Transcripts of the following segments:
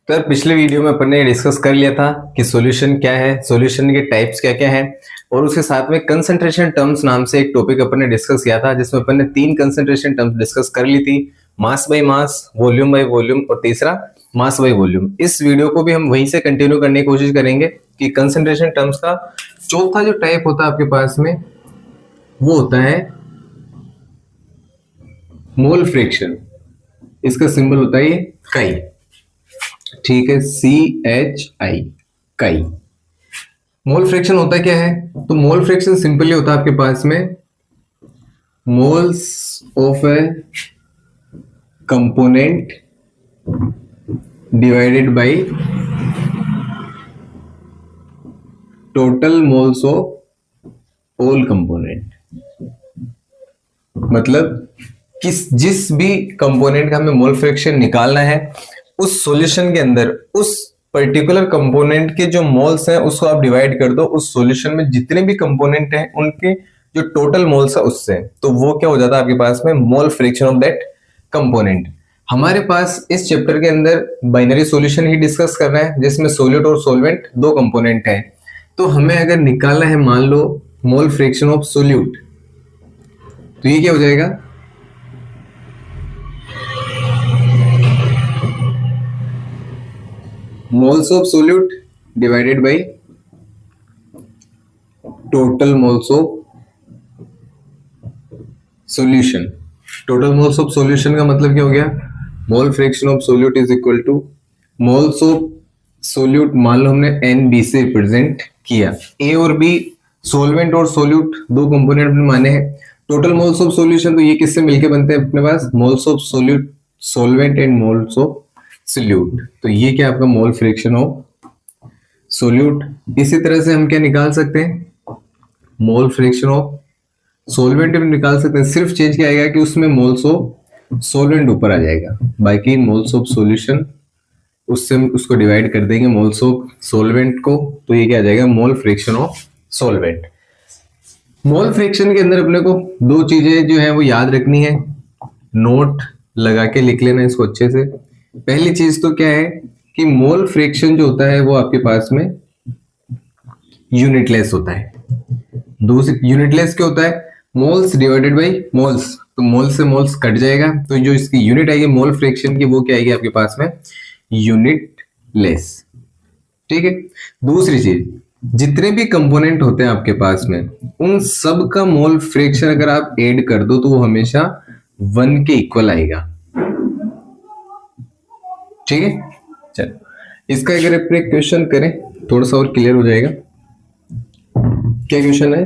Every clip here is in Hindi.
तो यार पिछले वीडियो में अपन ने डिस्कस कर लिया था कि सॉल्यूशन क्या है, सॉल्यूशन के टाइप्स क्या क्या है, और उसके साथ में कंसंट्रेशन टर्म्स नाम से एक टॉपिक अपन ने डिस्कस किया था जिसमें अपन ने 3 कंसंट्रेशन टर्म्स डिस्कस कर ली थी। Mass by mass, volume by volume और तीसरा मास बाय वॉल्यूम। इस वीडियो को भी हम वहीं से कंटिन्यू करने की कोशिश करेंगे कि कंसंट्रेशन टर्म्स का चौथा जो टाइप होता है आपके पास में वो होता है मोल फ्रैक्शन। इसका सिंबल होता है ये काई। ठीक है, CHI, काई। मोल फ्रैक्शन होता क्या है? तो मोल फ्रैक्शन सिंपली होता है आपके पास में moles of A component divided by total moles of all component. मतलब जिस भी कंपोनेंट का हमें मोल फ्रैक्शन निकालना है उस सॉल्यूशन के अंदर उस पर्टिकुलर कंपोनेंट के जो मोल्स हैं उसको आप डिवाइड कर दो उस सॉल्यूशन में जितने भी कंपोनेंट हैं उनके जो टोटल मोल्स है उससे, तो वो क्या हो जाता है आपके पास में mole fraction of that component. हमारे पास इस चैप्टर के अंदर बाइनरी सॉल्यूशन ही डिस्कस कर रहे हैं जिसमें सोल्यूट और सॉल्वेंट दो कंपोनेंट हैं। तो हमें अगर निकालना है मान लो मोल फ्रैक्शन ऑफ सोल्यूट, तो ये क्या हो जाएगा? Moles of solute divided by total moles of solution. Total moles of solution का मतलब क्या हो गया? Mole fraction of solute is equal two moles of solute. मान लो हमने NB से रिप्रेजेंट किया, A और B सॉल्वेंट और सोल्यूट दो कंपोनेंट अपने माने हैं। टोटल मोल्स ऑफ सॉल्यूशन तो ये किससे मिलके बनते हैं अपने पास? Moles of solute, solvent and moles of solute. तो ये क्या आपका मोल फ्रैक्शन ऑफ सोल्यूट। इसी तरह से हम क्या निकाल सकते हैं? मोल फ्रैक्शन ऑफ सॉल्वेंट भी निकाल सकते हैं। सिर्फ चेंज क्या आएगा कि उसमें मोल्स ऑफ सॉल्वेंट ऊपर आ जाएगा, बाकी मोल्स ऑफ सॉल्यूशन उससे हम उसको डिवाइड कर देंगे मोल्स ऑफ सॉल्वेंट को, तो ये क्या आ जाएगा? Mole fraction of solvent. Mole fraction के अंदर अपने को दो चीजें जो है वो याद रखनी है, नोट लगा के लिख लेना इसको अच्छे से। पहली चीज तो क्या है कि मोल फ्रैक्शन जो होता है वो आपके पास में यूनिटलेस होता है। दूसरी यूनिटलेस क्या होता है? मोल्स डिवाइडेड बाय मोल्स, तो मोल से मोल्स कट जाएगा, तो जो इसकी यूनिट आएगी मोल फ्रैक्शन की वो क्या आएगी आपके पास में? यूनिटलेस। ठीक है। दूसरी चीज, जितने भी कंपोनेंट होते हैं आपके पास में उन सब का मोल फ्रैक्शन अगर आप ऐड कर दो तो वो हमेशा 1 के इक्वल आएगा। ठीक है, चलो इसका अगर अपने क्वेश्चन करें थोड़ा सा और क्लियर हो जाएगा। क्या क्वेश्चन है?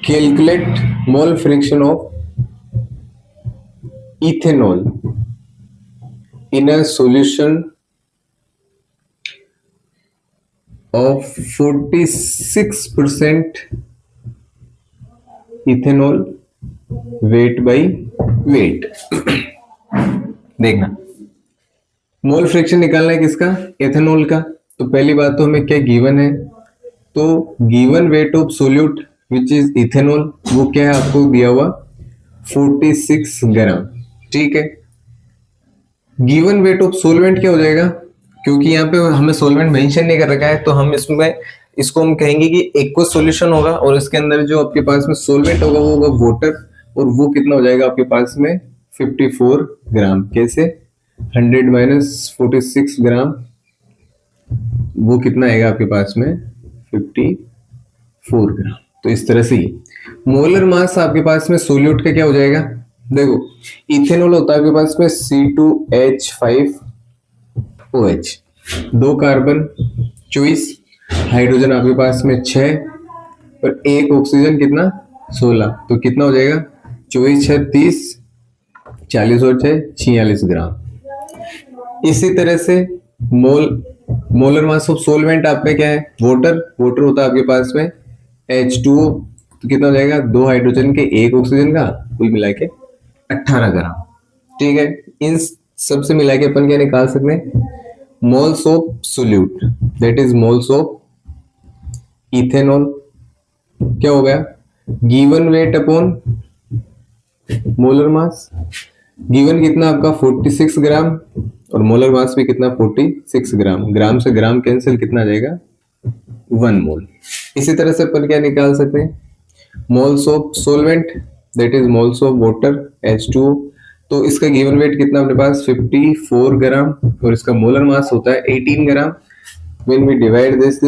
Calculate mole fraction of ethanol in a solution of 46% ethanol weight by weight. देखना, मोल फ्रैक्शन निकालना है किसका? एथेनॉल का। तो पहली बात तो हमें क्या गिवन है? तो given weight of solute which is ethanol वो क्या है आपको दिया हुआ? 46 ग्राम। ठीक है। गिवन वेट ऑफ सोलवेंट क्या हो जाएगा? क्योंकि यहाँ पे हमें सोलवेंट मेंशन नहीं कर रखा है तो हम इसमें इसको हम कहेंगे कि एक्वस सॉल्यूशन होगा और इसके अंदर जो आपके पास में सोलवेंट होगा वो होगा वाटर, और वो कितना हो जाएगा आपके पास में? 54 ग्राम। कैसे? 100 माइनस 46 ग्राम, वो कितना आएगा आपके पास में? 54 ग्राम। तो इस तरह से मोलर मास आपके पास में सोल्यूट का क्या हो जाएगा? देखो, इथेनॉल होता है आपके पास में C2H5OH, 2 कार्बन 24, हाइड्रोजन आपके पास में 6 और एक ऑक्सीजन कितना? 16। तो कितना हो जाएगा? 24 6 30, 40 और 6 46 ग्राम। इसी तरह से मोलर मास ऑफ सोलवेंट आप में क्या है? वाटर होता है आपके पास में H2O, तो कितना हो जाएगा? 2 हाइड्रोजन के 1 ऑक्सीजन का, कुल मिला के 18 ग्राम। ठीक है। इन सबसे मिला के अपन क्या निकाल सकते हैं? Moles of solute, that is moles of ethanol. क्या हो गया? Given weight upon molar mass. Given कितना आपका 46 ग्राम और मोलर मास भी कितना 46 ग्राम, ग्राम से ग्राम कैंसिल, कितना आ जाएगा 1 मोल। इसी तरह से अपन क्या निकाल सकते हैं, moles of solvent that is moles of water H2O। तो इसका गिवन वेट कितना अपने पास 54 ग्राम और इसका मोलर मास होता है 18 ग्राम। व्हेन वी डिवाइड दिस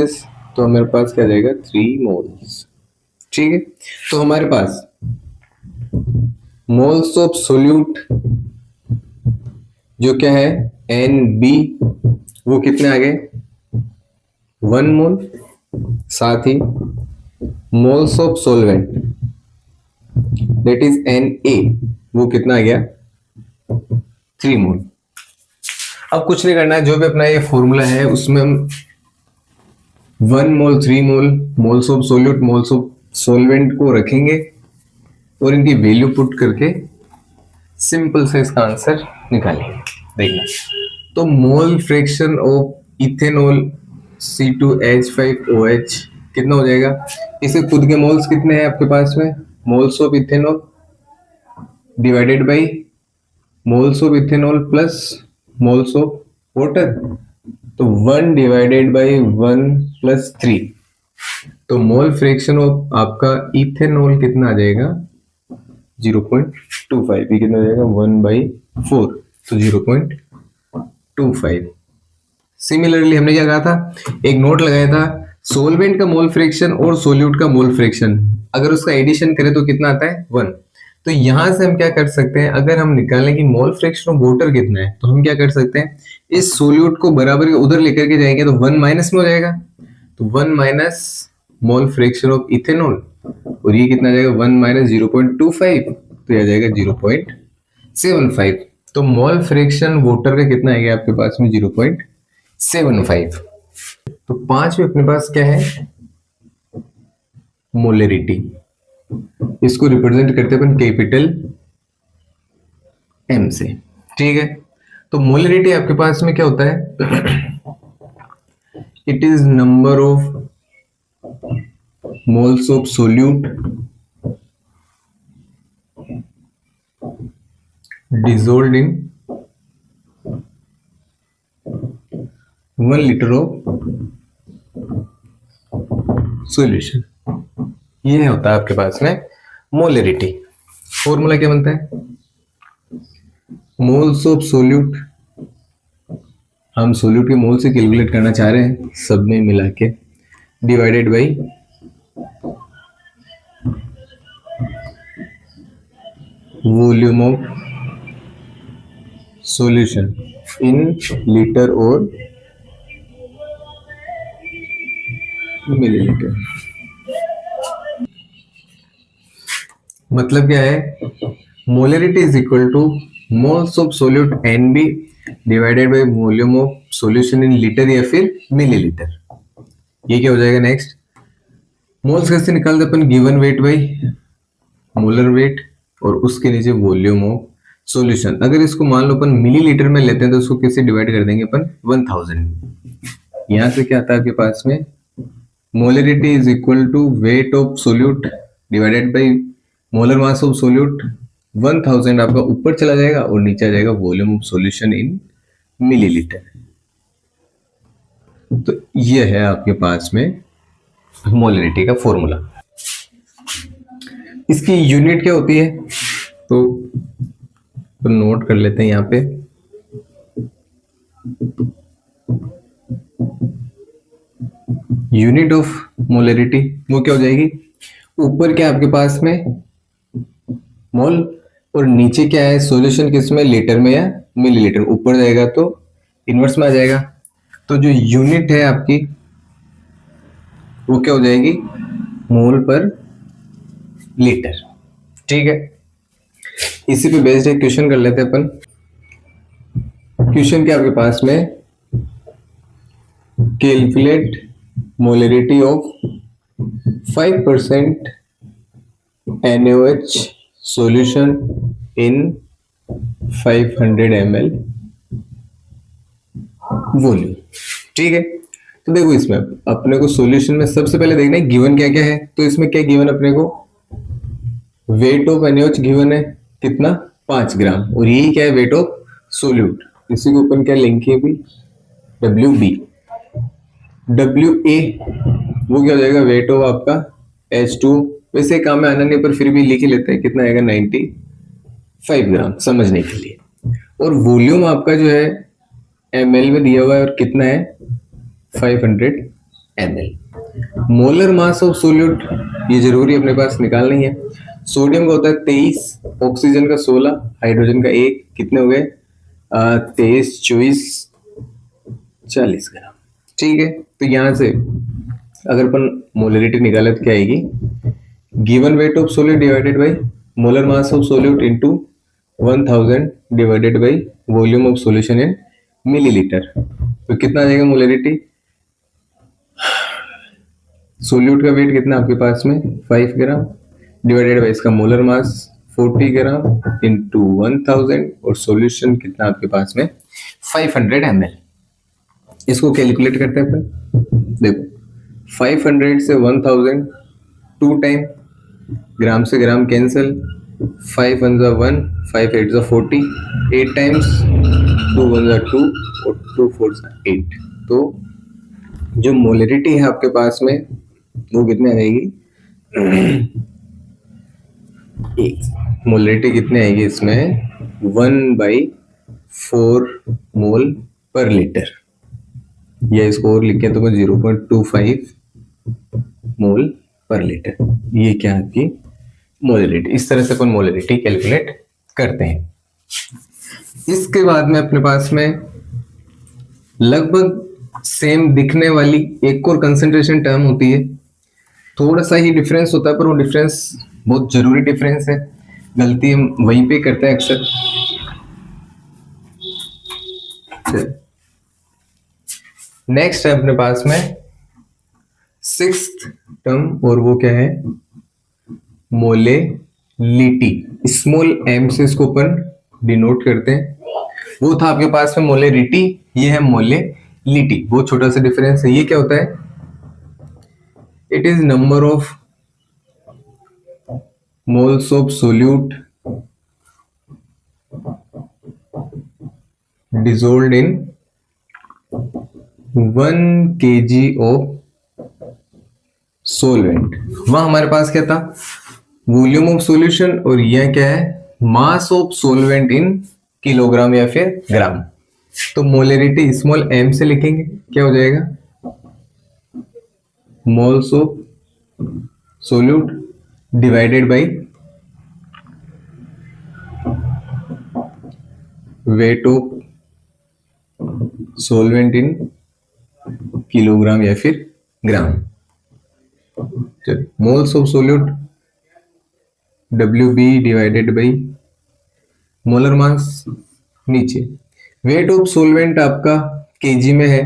तो हमारे पास क्या जाएगा 3 मोल्स। ठीक है, तो हमारे पास मोल्स ऑफ सोल्यूट जो क्या है NB वो कितने आ गए 1 मोल, साथ ही moles of solvent that is Na वो कितना आ गया 3 मोल। अब कुछ नहीं करना है, जो भी अपना ये फॉर्मूला है उसमें हम 1 mole 3 mole moles of solute moles of solvent को रखेंगे और इनकी वैल्यू पुट करके सिंपल से इसका आंसर निकालेंगे। देखना, तो mole fraction of ethanol C2H5OH कितना हो जाएगा, इसे खुद के मोल्स कितने हैं आपके पास में, moles of ethanol divided by moles of ethanol plus moles of water, तो 1 डिवाइडेड बाई 1 प्लस 3, तो मोल फ्रैक्शन ऑफ आपका इथेनॉल कितना आ जाएगा 0.25, ये कितना आ जाएगा 1/4, तो 0.25। सिमिलरली हमने क्या कहा था, एक नोट लगाया था, सोलवेंट का मोल फ्रैक्शन और सोल्यूट का मोल फ्रैक्शन अगर उसका एडिशन करें तो कितना आता है 1। तो यहां से हम क्या कर सकते हैं, अगर हम निकालें कि मोल फ्रैक्शन ऑफ वाटर कितना है तो हम क्या कर सकते हैं, इस सोल्यूट को बराबर उधर लेकर के जाएंगे तो 1 माइनस में हो जाएगा, तो 1 minus mole fraction of ethanol और ये कितना आ जाएगा 1 माइनस 0.25, तो ये आ जाएगा 0.75। तो मोल फ्रैक्शन वाटर का कितना आएगा आपके पास में 0.75। तो 5 में अपने पास क्या है मोलरिटी, इसको रिप्रेजेंट करते हैं अपन कैपिटल M से। ठीक है, तो मोलरिटी आपके पास में क्या होता है, it is number of moles of solute dissolved in 1 liter of solution। ये होता है आपके पास में मोलरिटी। फॉर्मूला क्या बनता है, मोल्स ऑफ सोल्यूट, हम सोल्यूट के मोल से कैलकुलेट करना चाह रहे हैं सब में मिला के, divided by volume of solution in litre और मिलीलीटर। मतलब क्या है, molarity is equal two moles of solute NB divided by volume of solution in litre या फिर मिलीलीटर। ये क्या हो जाएगा नेक्स्ट, मोल्स कैसे निकालते अपन, given weight by molar weight और उसके नीचे वॉल्यूम ऑफ सॉल्यूशन। अगर इसको मान लो अपन मिलीलीटर में लेते हैं तो उसको कैसे डिवाइड कर देंगे अपन 1000। यहां से क्या आता है आपके पास में, molarity is equal to weight of solute divided by molar mass of solute. 1000 आपका ऊपर चला जाएगा और नीचे आ जाएगा volume of solution in millilitre. तो ये है आपके पास में मोलरिटी का फॉर्मूला। इसकी यूनिट क्या होती है तो नोट कर लेते हैं यहां पे, यूनिट ऑफ मोलरिटी वो क्या हो जाएगी, ऊपर क्या आपके पास में मोल और नीचे क्या है सॉल्यूशन, किसमें लीटर में या मिलीलीटर, ऊपर जाएगा तो इनवर्स में आ जाएगा। तो जो यूनिट है आपकी वो क्या हो जाएगी मोल पर लीटर। ठीक है, इसी पे बेस्ड एक क्वेश्चन कर लेते हैं अपन। क्वेश्चन क्या आपके पास में, calculate molarity of 5% NaOH solution in 500 ml volume. ठीक है, तो देखो इसमें अपने को सॉल्यूशन में सबसे पहले देखना है गिवन क्या क्या है। तो इसमें क्या गिवन अपने को, वेट ऑफ NaOH गिवन है कितना 5 ग्राम, और यही क्या है वेट ऑफ सोल्यूट। इसी को अपन क्या लिखेंगे भी, WB। WA वो क्या हो जाएगा, वेट ऑफ आपका H2। वैसे काम में आना नहीं पर फिर भी लिख ही लेते हैं, कितना आएगा 95 ग्राम समझने के लिए। और वॉल्यूम आपका जो है ml में दिया हुआ है, और कितना है 500 ml। Molar mass of solute ये जरूरी अपने पास निकालना ही है। सोडियम का होता है 23, ऑक्सीजन का 16, हाइड्रोजन का 1, कितने हो गए 23, 24, 40 ग्राम। ठीक है, तो यहां से अगर अपन मोलरिटी निकाले तो क्या आएगी, given weight of solute divided by molar mass of solute into 1000 divided by volume of solution in millilitre. तो कितना आ जाएगा मोलरिटी, सोल्यूट का वेट कितना आपके पास में 5 ग्राम डिवाइडेड बाय इसका मोलर मास 40 ग्राम इंटू 1000, और सॉल्यूशन कितना आपके पास में 500 ml। इसको कैलकुलेट करते हैं अपन। देखो 500 से 1000 2 टाइम, ग्राम से ग्राम कैंसिल, 5 1 जा 1, 5 8 जा 40, 8 टाइम्स, 2 1 जा 2 और 2 4 जा 8। तो जो मोलरिटी है आपके पास में वो कितने आएगी, मोलरिटी कितने आएगी इसमें 1/4 मोल पर लीटर, या इसको और लिखे तो 0.25 मोल पर लीटर। ये क्या आपकी मोलरिटी। इस तरह से अपन मोलरिटी कैलकुलेट करते हैं। इसके बाद में अपने पास में लगभग सेम दिखने वाली एक और कंसंट्रेशन टर्म होती है, थोड़ा सा ही डिफरेंस होता है पर वो डिफरेंस बहुत जरूरी डिफरेंस है, गलती हम वहीं पे करते हैं अक्सर। नेक्स्ट है अपने पास में 6th टर्म, और वो क्या है मोलेलिटी। स्मॉल m से इसको अपन डिनोट करते हैं। वो था आपके पास में मोलेरिटी, ये है मोलेलिटी। बहुत छोटा सा डिफरेंस है। ये क्या होता है, it is number of moles of solute dissolved in 1 kg of solvent। वहां हमारे पास क्या था, वॉल्यूम ऑफ सॉल्यूशन, और यह क्या है mass of solvent in kilogram या फिर ग्राम। तो मोलरिटी स्मॉल m से लिखेंगे, क्या हो जाएगा moles of solute divided by weight of solvent in kilogram या फिर gram. Moles of solute WB divided by molar mass नीचे, वेट ऑफ सोलवेंट आपका केजी में है,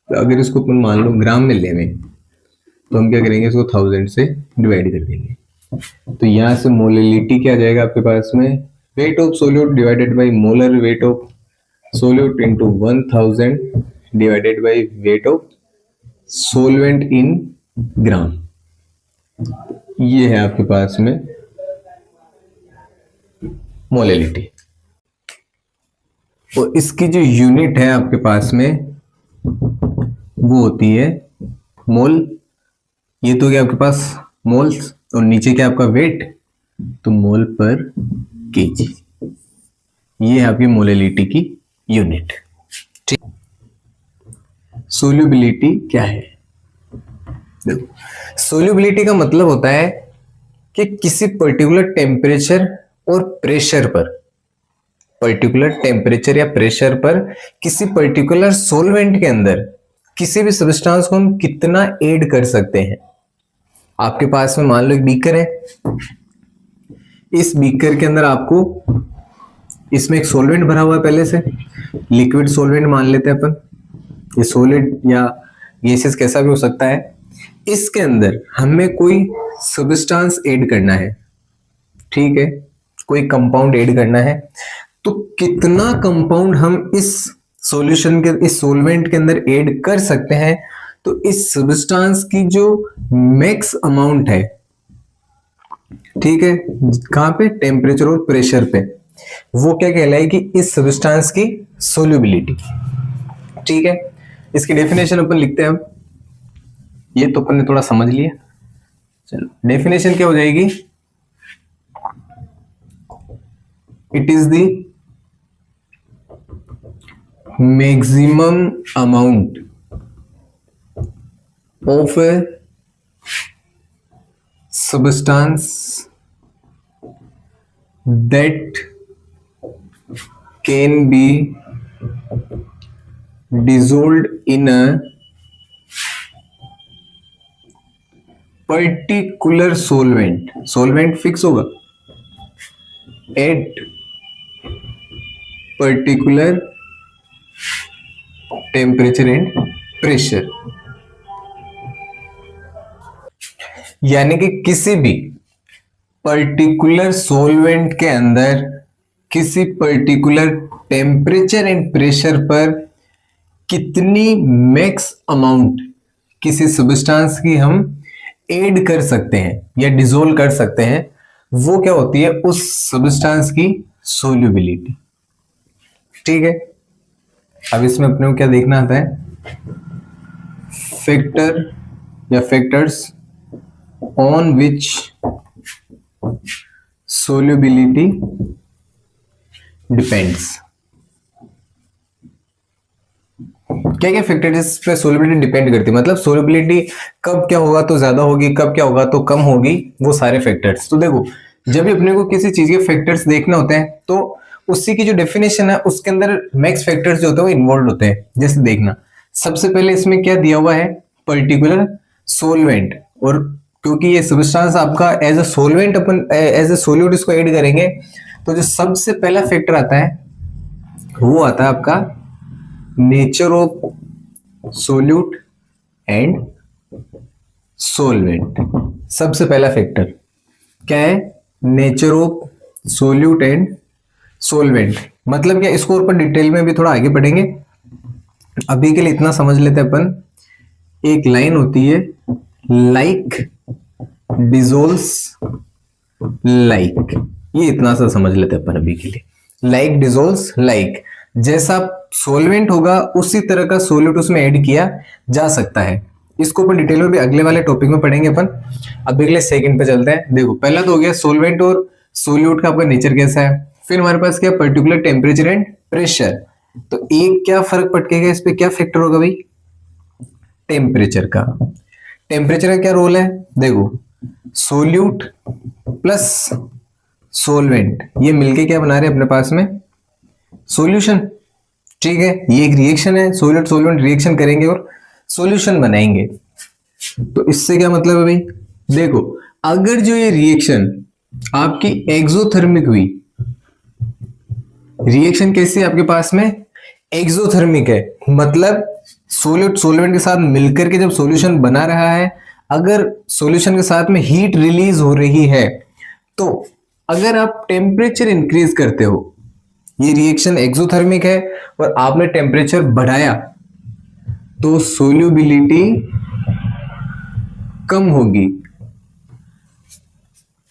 अगर इसको अपन मान लो ग्राम में ले में तो हम क्या करेंगे, इसको 1000 से डिवाइड कर देंगे। तो यहां से मोलरिटी क्या आ जाएगा आपके पास में, weight of solute divided by molar weight of solute into 1000 divided by weight of solvent in gram. ये है आपके पास में मोलरिटी। और इसकी जो यूनिट है आपके पास में वो होती है मोल। ये तो क्या आपके पास मोल्स, और नीचे क्या आपका वेट, तो मोल पर केजी। ये है आपकी मोलरिटी की यूनिट। ठीक, सोल्यूबिलिटी क्या है, देखो सोल्यूबिलिटी का मतलब होता है कि किसी पर्टिकुलर टेम्परेचर और प्रेशर पर, पर्टिकुलर टेम्परेचर या प्रेशर पर किसी पर्टिकुलर सॉल्वेंट के अंदर किसी भी सब्सटेंस को हम कितना ऐड कर सकते हैं। आपके पास में मान लो एक बीकर है, इस बीकर के अंदर आपको, इसमें एक सॉल्वेंट भरा हुआ है पहले से, लिक्विड सॉल्वेंट मान लेते हैं अपन, ये सॉलिड या गैसेस कैसा भी हो सकता है। इसके अंदर हमें कोई सब्सटेंस ऐड करना है, ठीक है, कोई कंपाउंड ऐड करना है। तो कितना कंपाउंड हम इस सॉल्यूशन के, इस सॉल्वेंट के अंदर ऐड कर सकते हैं, तो इस सब्सटेंस की जो मैक्स अमाउंट है ठीक है, कहाँ पे, टेम्परेचर और प्रेशर पे, वो क्या कहलाएगी, इस सब्सटेंस की सोल्यूबिलिटी। ठीक है, इसकी डेफिनेशन अपन लिखते हैं। अब ये तो अपन ने थोड़ा समझ लिया, चलो डेफिनेशन क्या हो जाएगी, it is the maximum amount of A substance that can be dissolved in a particular solvent, solvent fix होगा, at particular temperature and pressure, यानी कि किसी भी पर्टिकुलर सॉल्वेंट के अंदर किसी पर्टिकुलर टेम्परेचर एंड प्रेशर पर कितनी मैक्स अमाउंट किसी सब्सटेंस की हम ऐड कर सकते हैं या डिसोल्व कर सकते हैं, वो क्या होती है, उस सब्सटेंस की सोल्यूबिलिटी। ठीक है, अब इसमें अपने को क्या देखना आता है, फैक्टर या factors on which solubility depends। क्या क्या फैक्टर इस पे सोल्युबिलिटी डिपेंड करती है, मतलब सोल्युबिलिटी कब क्या होगा तो ज्यादा होगी, कब क्या होगा तो कम होगी, वो सारे फैक्टर्स। तो देखो, जब भी अपने को किसी चीज के फैक्टर्स देखने होते हैं तो उसी की जो डेफिनेशन है उसके अंदर मैक्स फैक्टर्स जो होते हैं वो इन्वॉल्व होते हैं। जैसे देखना, सबसे पहले इसमें क्या दिया हुआ है, पर्टिकुलर सोलवेंट, और क्योंकि ये सब्सटेंस आपका एज अ सोलवेंट, अपन एज अ सोल्यूट इसको ऐड करेंगे, तो जो सबसे पहला फैक्टर आता है वो आता है आपका nature of solute and solvent. सबसे पहला फैक्टर क्या है, nature of solute and solvent. मतलब क्या, इसको ऊपर डिटेल में भी थोड़ा आगे पढ़ेंगे, अभी के लिए इतना समझ लेते हैं अपन। एक लाइन होती है, लाइक डिसोल्व्स लाइक, ये इतना सा समझ लेते हैं अपन अभी के लिए। लाइक डिसोल्व्स लाइक, जैसा सोलवेंट होगा उसी तरह का सोल्यूट उसमें ऐड किया जा सकता है। इसको अपन डिटेल में भी अगले वाले टॉपिक में पढ़ेंगे अपन। अब अगले सेकंड पे चलते हैं। देखो, पहला तो हो गया सोलवेंट और सोल्यूट का आपका नेचर कैसा है, फिर हमारे पास क्या, पर्टिकुलर टेम्परेचर एंड प्रेशर। तो एक क्या फर्क पड़ेगा इस पे, क्या फैक्टर होगा भाई, टेम्परेचर का। टेम्परेचर का क्या रोल है, देखो सोल्यूट प्लस सोलवेंट ये मिलके क्या बना रहे हैं अपने पास में, सॉल्यूशन। ठीक है, ये एक रिएक्शन है, सोल्यूट सोलवेंट रिएक्शन करेंगे और सॉल्यूशन बनाएंगे। तो इससे क्या मतलब है भाई, देखो अगर जो ये रिएक्शन आपकी एक्सोथर्मिक हुई, रिएक्शन कैसी है आपके पास में, एक्सोथर्मिक है, मतलब सोल्यूट सोलवेंट के साथ मिलकर के जब सॉल्यूशन बना रहा है, अगर सॉल्यूशन के साथ में हीट रिलीज हो रही है, तो अगर आप टेम्परेचर इंक्रीज करते हो, ये रिएक्शन एक्सोथर्मिक है और आपने टेम्परेचर बढ़ाया, तो सोल्यूबिलिटी कम होगी।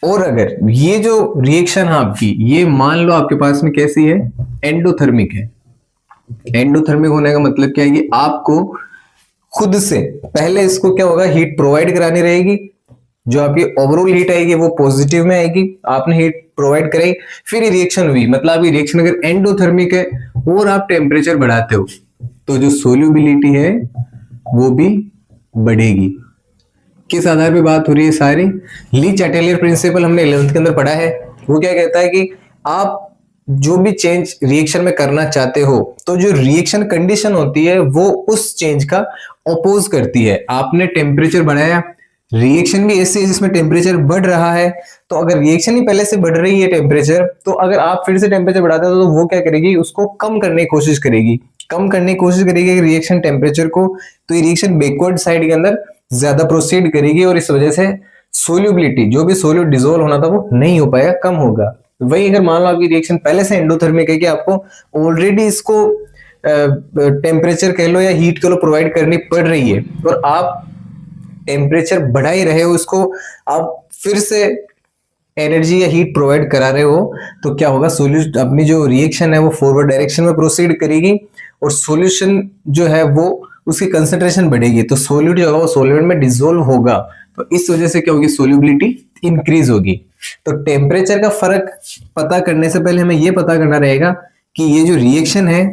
और अगर ये जो रिएक्शन है आपकी, ये मान लो आपके पास में कैसी है, एंडोथर्मिक है। एंडोथर्मिक होने का मतलब क्या है, कि आपको खुद से पहले इसको क्या होगा, हीट प्रोवाइड करानी रहेगी, जो आपकी ओवरऑल हीट आएगी वो पॉजिटिव में आएगी, आपने हीट प्रोवाइड कराई, फिर ये रिएक्शन हुई, मतलब आपकी रिएक्शन अगर एंडोथर्मिक है और आप टेम्परेचर बढ़ाते हो, तो जो सोल्यूबिलिटी है वो भी बढ़ेगी। किस आधार पे बात हो रही है सारी, ली चैटेलियर प्रिंसिपल हमने 11th के अंदर पढ़ा है। वो क्या कहता है कि आप जो भी चेंज रिएक्शन में करना चाहते हो, तो जो रिएक्शन कंडीशन होती है वो उस चेंज का अपोज करती है। आपने टेम्परेचर बढ़ाया, रिएक्शन भी ऐसी है जिसमें टेम्परेचर बढ़ रहा है, तो अगर रिएक्शन ही पहले से बढ़ रही है टेम्परेचर, तो अगर आप फिर से टेम्परेचर बढ़ाते हो तो वो क्या करेगी, उसको कम करने की कोशिश करेगी, कम करने की कोशिश करेगी रिएक्शन टेम्परेचर को, तो ये रिएक्शन बैकवर्ड साइड के अंदर ज्यादा प्रोसीड करेगी और इस वजह से सोल्यूबिलिटी, जो भी सोल्यूट डिसोल्व होना था वो नहीं हो पाएगा, कम होगा। वही अगर मान लो आपकी रिएक्शन पहले से एंडोथर्मिक है, कि आपको ऑलरेडी इसको टेम्परेचर कह लो या हीट कह लो प्रोवाइड करनी पड़ रही है, और आप टेम्परेचर बढ़ा ही रहे हो, इसको आप फिर से एनर्जी या हीट प्रोवाइड करा रहे हो तो क्या होगा, सोल्यूशन अपनी जो रिएक्शन है वो फॉरवर्ड डायरेक्शन में प्रोसीड करेगी और सॉल्यूशन जो है वो उसकी कंसंट्रेशन बढ़ेगी, तो सोल्यूट जो होगा वो सॉल्वेंट में डिसोल्व होगा, तो इस वजह से क्या होगी, सोल्यूबिलिटी इंक्रीज होगी। तो टेम्परेचर का फर्क पता करने से पहले हमें ये पता करना रहेगा कि ये जो रिएक्शन है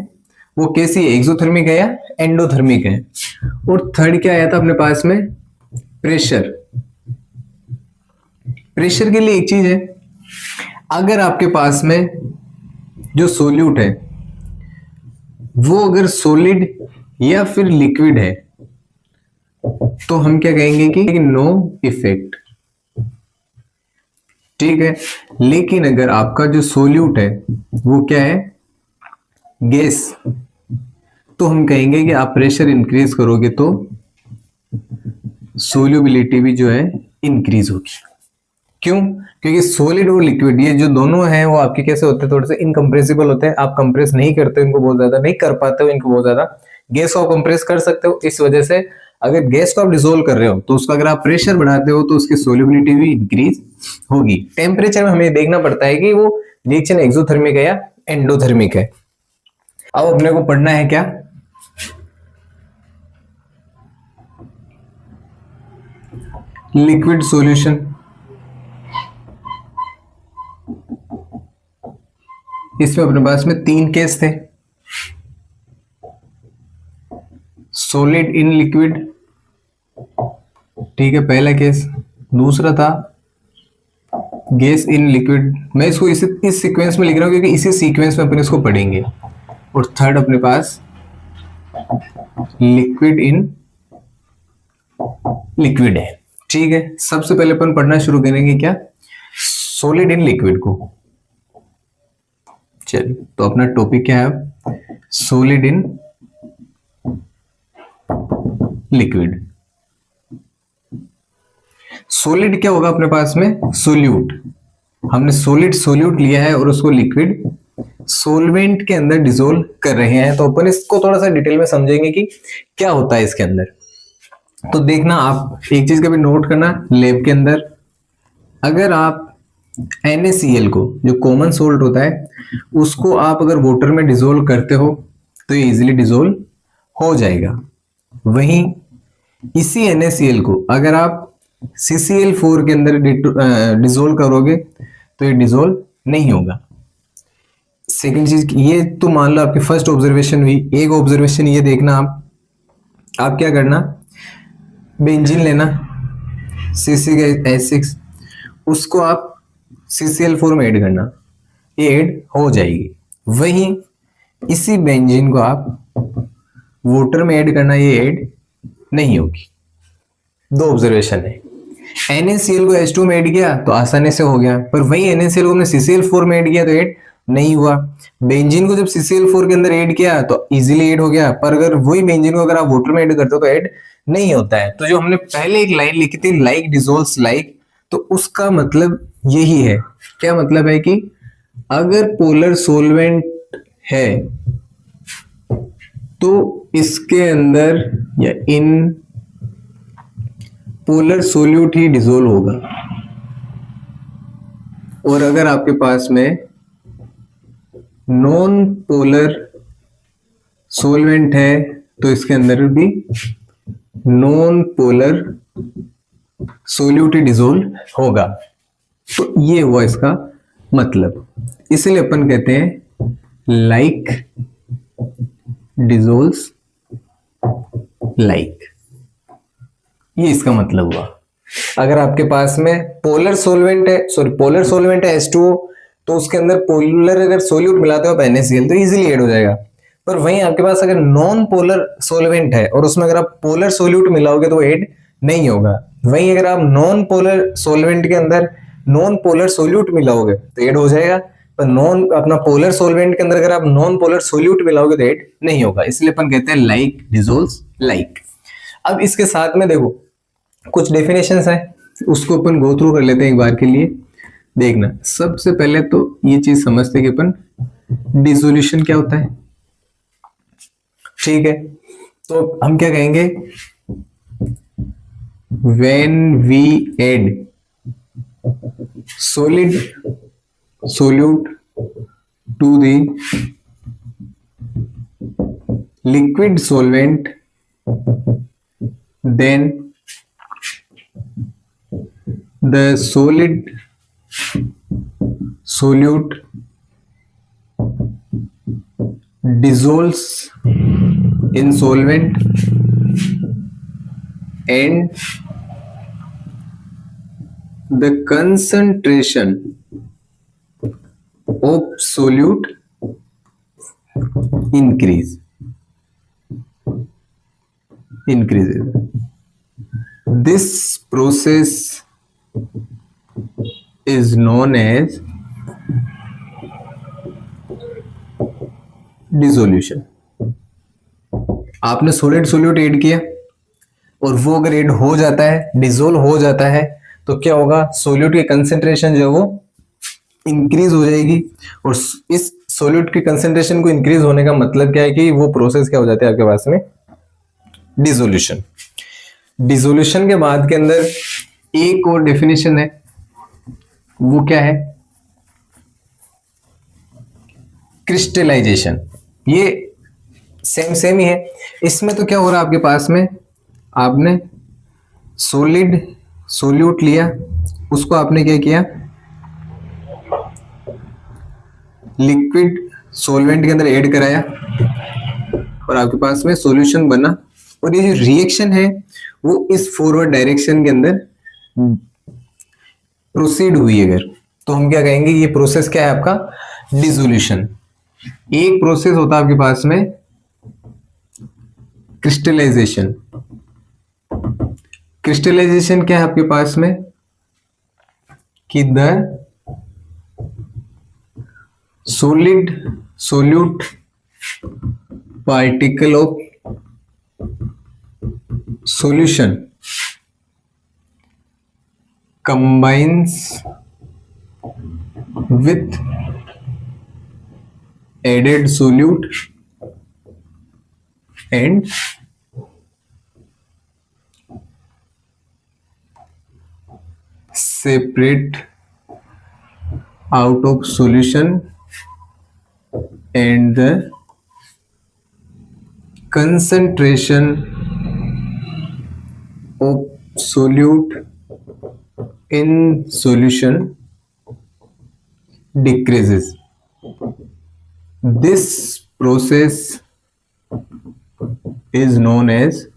वो कैसी है, एक्सोथर्मिक है या एंडोथर्मिक है। और थर्ड क्या आया था अपने पास में, प्रेशर। प्रेशर के लिए एक चीज है, अगर आपके पास में जो सोल्यूट है वो अगर सॉलिड या फिर लिक्विड है तो हम क्या कहेंगे कि नो इफेक्ट, ठीक है। लेकिन अगर आपका जो सोल्यूट है वो क्या है, गैस, तो हम कहेंगे कि आप प्रेशर इंक्रीज करोगे तो सोल्यूबिलिटी भी जो है इंक्रीज होगी। क्यों? क्योंकि सॉलिड और लिक्विड ये जो दोनों हैं वो आपके कैसे होते हैं, थोड़े से इनकम्प्रेसिबल होते हैं, आप कंप्रेस नहीं करते इनको बहुत ज्यादा, नहीं कर पाते हो इनको बहुत ज्यादा। गैस को आप कंप्रेस कर सकते हो, इस वजह से अगर गैस को आप डिसोल्व कर रहे हो तो उसका अगर आप प्रेशर बढ़ाते हो तो उसकी सोल्यूबिलिटी भी इंक्रीज होगी। टेम्परेचर में हमें देखना पड़ता है कि वो रिएक्शन एक्सोथर्मिक है या एंडोथर्मिक है। अब अपने को पढ़ना है क्या, लिक्विड सॉल्यूशन। इसमें अपने पास में 3 केस थे, सॉलिड इन लिक्विड, ठीक है, पहला केस। दूसरा था गैस इन लिक्विड, मैं इसको इस सीक्वेंस में लिख रहा हूं क्योंकि इसी सीक्वेंस में अपन इसको पढ़ेंगे। और थर्ड अपने पास लिक्विड इन लिक्विड है, ठीक है। सबसे पहले अपन पढ़ना शुरू करेंगे क्या, सॉलिड इन लिक्विड को। चलिए, तो अपना टॉपिक क्या है, सॉलिड इन लिक्विड। सॉलिड क्या होगा अपने पास में, सोल्यूट। हमने सॉलिड सोल्यूट लिया है और उसको लिक्विड सॉल्वेंट के अंदर डिसोल्व कर रहे हैं, तो अपन इसको थोड़ा सा डिटेल में समझेंगे कि क्या होता है इसके अंदर। तो देखना, आप एक चीज का भी नोट करना, लैब के अंदर अगर आप NaCl को, जो कॉमन सोल्ट होता है, उसको आप अगर वाटर में डिसोल्व करते हो तो ये इजीली डिसोल्व हो जाएगा। वहीं इसी NaCl को अगर आप CCl4 के अंदर डिसोल्व करोगे तो ये डिसोल्व नहीं होगा। सेकंड चीज, ये तो मान लो आपकी फर्स्ट ऑब्जर्वेशन हुई। एक ऑब्जर्वेशन ये देखना, आप क्या करना, बेंजीन लेना C6H6, उसको आप CCl4 में ऐड करना, ये ऐड हो जाएगी। वहीं इसी बेंजीन को आप वाटर में ऐड करना, ये ऐड नहीं होगी। 2 ऑब्जर्वेशन है। NaCl को H2 में ऐड किया तो आसानी से हो गया, पर वही NaCl को हमने CCl4 में ऐड किया तो ऐड नहीं हुआ। बेंजीन को जब CCl4 के अंदर ऐड किया तो इजीली ऐड हो गया, पर अगर वही बेंजीन को अगर आप वाटर में ऐड करते हो तो ऐड नहीं होता है। तो जो हमने पहले एक लाइन लिखी थी, लाइक डिसोल्व्स लाइक, तो उसका मतलब यही है। क्या मतलब है कि अगर पोलर सोलवेंट है तो इसके अंदर या in polar solute he dissolve होगा, और अगर आपके पास में नॉन पोलर सोलवेंट है तो इसके अंदर भी नॉन पोलर सोल्यूट ही डिसोल्व होगा। तो ये हुआ इसका मतलब, इसलिए अपन कहते हैं लाइक डिसोल्व्स लाइक, ये इसका मतलब हुआ। अगर आपके पास में पोलर सोलवेंट है, पोलर सोलवेंट है H2O, तो उसके अंदर पोलर अगर सोल्यूट मिलाते हो आप NaCl तो इजीली ऐड हो जाएगा। पर वहीं आपके पास अगर नॉन पोलर सोलवेंट है और उसमें अगर आप पोलर सोल्यूट मिलाओगे तो ऐड नहीं होगा। वहीं अगर आप नॉन पोलर सोलवेंट के अंदर नॉन पोलर सोल्यूट मिलाओगे तो ऐड हो जाएगा, पर नॉन अपना पोलर सोलवेंट के अंदर अगर आप नॉन पोलर सोल्यूट मिलाओगे तो ऐड नहीं होगा। इसलिए अपन कहते हैं लाइक डिसोल्व्स लाइक। अब इसके साथ में देखो कुछ डेफिनेशंस हैं, उसको अपन गो थ्रू कर लेते हैं एक बार के लिए। देखना, सबसे पहले तो ये चीज समझते हैं कि अपन डिसोल्यूशन क्या होता है, ठीक है। तो हम क्या कहेंगे, when we add solid solute to the liquid solvent, then the solid solute dissolves in solvent and the concentration of solute increases. This process is known as dissolution. आपने सॉलिड सोल्यूट ऐड किया और वो अगर ऐड हो जाता है, डिसोल्व हो जाता है, तो क्या होगा, सोल्यूट की कंसेंट्रेशन जो है वो इंक्रीज हो जाएगी. और इस सोल्यूट की कंसेंट्रेशन को इंक्रीज होने का मतलब क्या है कि वो प्रोसेस क्या हो जाती है आपके पास में, डिसोल्यूशन. डिसोल्यूशन के बाद के अंदर एक और डेफिनेशन है, वो क्या है, क्रिस्टलाइजेशन. ये सेम ही है. इसमें तो क्या हो रहा है आपके पास में, आपने सॉलिड सोल्यूट लिया, उसको आपने क्या किया, लिक्विड सॉल्वेंट के अंदर ऐड कराया और आपके पास में सॉल्यूशन बना. और ये जो रिएक्शन है वो इस फॉरवर्ड डायरेक्शन के अंदर प्रोसीड हुई अगर, तो हम क्या कहेंगे, ये प्रोसेस क्या है आपका, डिसोल्यूशन. एक प्रोसेस होता है आपके पास में क्रिस्टलाइजेशन. क्रिस्टलाइजेशन क्या है आपके पास में, कि the solid solute particle of solution combines with added solute and separate out of solution, and the concentration of solute in solution decreases. This process is known as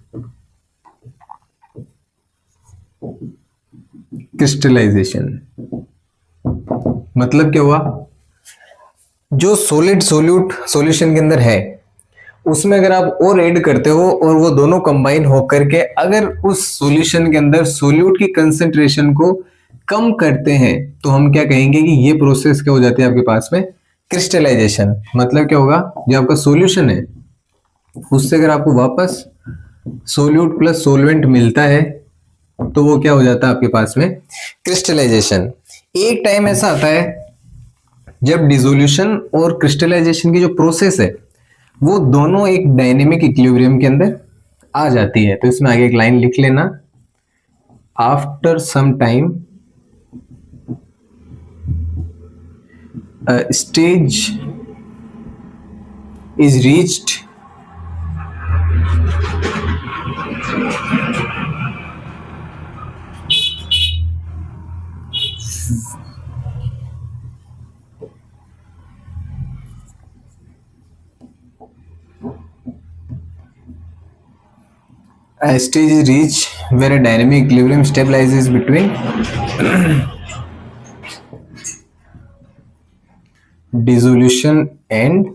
crystallization. मतलब क्या हुआ, जो सॉलिड सोल्यूट सॉल्यूशन के अंदर है उसमें अगर आप और ऐड करते हो और वो दोनों कंबाइन होकर के अगर उस सॉल्यूशन के अंदर सोल्यूट की कंसेंट्रेशन को कम करते हैं, तो हम क्या कहेंगे कि ये प्रोसेस क्या हो जाती है आपके पास में, क्रिस्टलाइजेशन. मतलब क्या होगा, जो आपका सॉल्यूशन है उससे अगर आपको वापस सोल्यूट प्लस सोलवेंट मिलता है तो वो क्या हो जाता है आपके पास में, क्रिस्टलाइजेशन. एक टाइम ऐसा आता है जब डिसोल्यूशन और क्रिस्टलाइजेशन की जो प्रोसेस है वो दोनों एक डायनेमिक इक्विलिब्रियम के अंदर आ जाती है. तो इसमें आगे एक लाइन लिख लेना, after some time stage is reached a stage is reached where a dynamic equilibrium stabilizes between dissolution and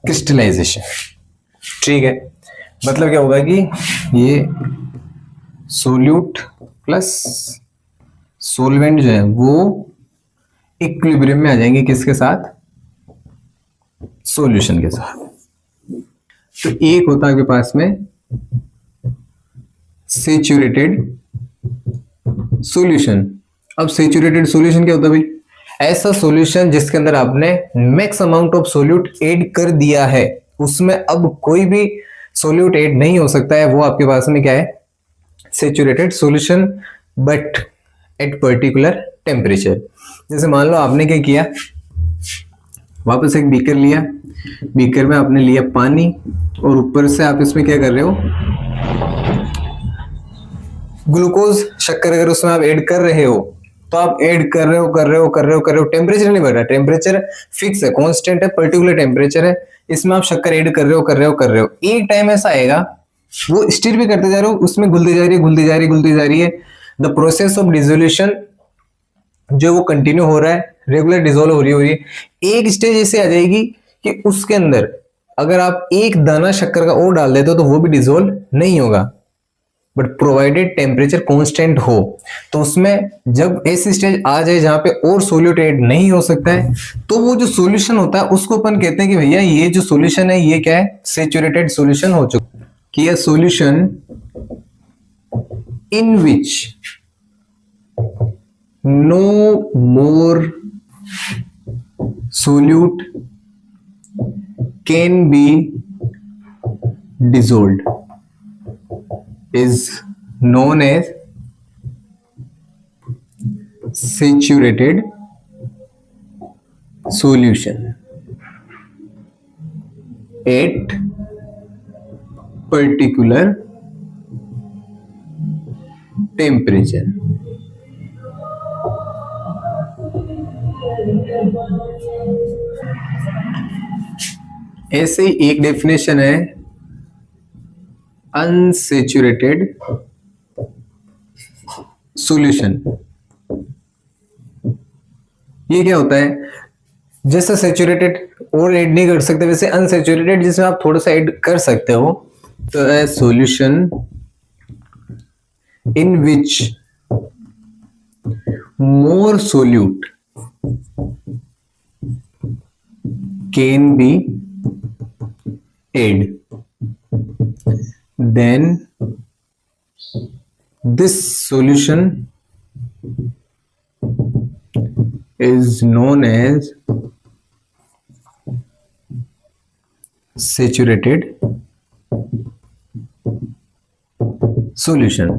crystallization. ठीक है, मतलब क्या होगा कि ये सोल्यूट प्लस सोलवेंट जो है वो इक्विलिब्रियम में आ जाएंगे, किसके साथ, सॉल्यूशन के साथ. तो एक होता है आपके पास में सैचुरेटेड सॉल्यूशन. अब सैचुरेटेड सॉल्यूशन क्या होता है भाई, ऐसा सॉल्यूशन जिसके अंदर आपने max amount of solute add कर दिया है, उसमें अब कोई भी सोल्यूट ऐड नहीं हो सकता है, वो आपके पास में क्या है, saturated solution but at particular temperature. जैसे मान लो आपने क्या किया, वापस एक बीकर लिया, बीकर में आपने लिया पानी और ऊपर से आप इसमें क्या कर रहे हो, ग्लूकोज शक्कर अगर उसमें आप ऐड कर रहे हो तो आप ऐड कर रहे हो, टेम्परेचर नहीं बढ़ रहा, टेम्परेचर फिक्स है, कांस्टेंट है, पर्टिकुलर टेम्परेचर है, इसमें आप शक्कर ऐड कर रहे हो। एक टाइम ऐसा आएगा वो स्टिर भी करते जा रहे हो, उसमें घुलती जा रही है। द प्रोसेस ऑफ डिसोल्यूशन जो वो कंटिन्यू हो रहा है, रेगुलर डिसॉल्व हो रही है। एक स्टेज ऐसे आ जाएगी कि उसके अंदर अगर आप एक दाना शक्कर का और डाल देते हो तो वो भी डिसॉल्व नहीं होगा, बट प्रोवाइडेड टेम्परेचर कांस्टेंट हो। तो उसमें जब ऐसी स्टेज आ जाए जहां पे और सोल्यूट ऐड नहीं हो सकता है, तो वो जो सॉल्यूशन होता है उसको अपन कहते हैं कि भैया ये जो सॉल्यूशन है ये क्या है, सैचुरेटेड सॉल्यूशन हो चुका है। कि यह solution in which no more solute can be dissolved is known as saturated solution at particular temperature। ऐसे ही एक डेफिनेशन है अनसैचुरेटेड सॉल्यूशन। ये क्या होता है, जैसे सैचुरेटेड और ऐड नहीं कर सकते वैसे अनसैचुरेटेड जिसमें आप थोड़ा सा ऐड कर सकते हो। तो ए solution in which more solute can be add, then this solution is known as saturated solution।